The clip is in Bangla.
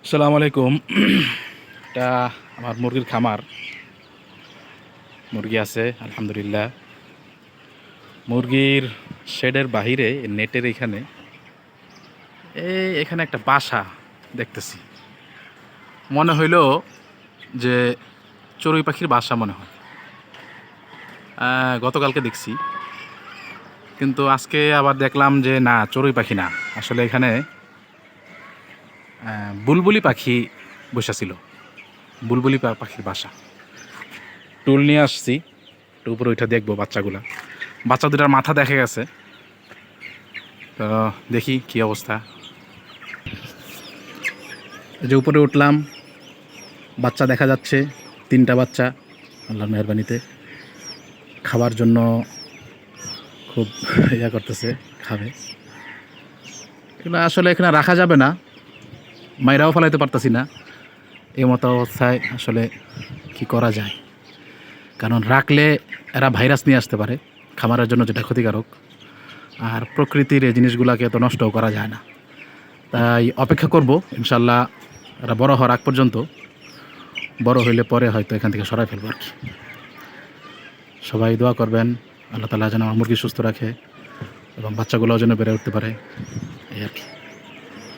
আসসালামু আলাইকুম। এটা আমার মুরগির খামার। মুরগি আছে আলহামদুলিল্লাহ। মুরগির শেডের বাহিরে নেটের এখানে এখানে একটা বাসা দেখতেছি। মনে হইল যে চড়ুই পাখির বাসা মনে হয়। গতকালকে দেখছি, কিন্তু আজকে আবার দেখলাম যে না, চড়ুই পাখি না, আসলে এখানে বুলবুলি পাখি বসেছিল। বুলবুলি পাখির বাসা। টুল নিয়ে আসছি, একটু উপরে ওইটা দেখবো বাচ্চাগুলা। বাচ্চা দুটার মাথা দেখা গেছে, তো দেখি কি অবস্থা। এই যে উপরে উঠলাম, বাচ্চা দেখা যাচ্ছে, 3টা বাচ্চা আল্লাহর মেহরবানিতে। খাবার জন্য খুব ইয়া করতেছে, খাবে। এগুলো আসলে এখানে রাখা যাবে না, মাইরাও ফেলাইতে পারতেছি না। এই মতো অবস্থায় আসলে কি করা যায়, কারণ রাখলে এরা ভাইরাস নিয়ে আসতে পারে খামারের জন্য, যেটা ক্ষতিকারক। আর প্রকৃতির এই জিনিসগুলোকে তো নষ্টও করা যায় না। তাই অপেক্ষা করব ইনশাল্লাহ, এরা বড় হওয়ার আগ পর্যন্ত। বড় হইলে পরে হয়তো এখান থেকে সরাই ফেলবো আর কি। সবাই দোয়া করবেন, আল্লাহ তাআলা যেন আমার মুরগি সুস্থ রাখে এবং বাচ্চাগুলোও যেন বেড়ে উঠতে পারে, এই আর কি।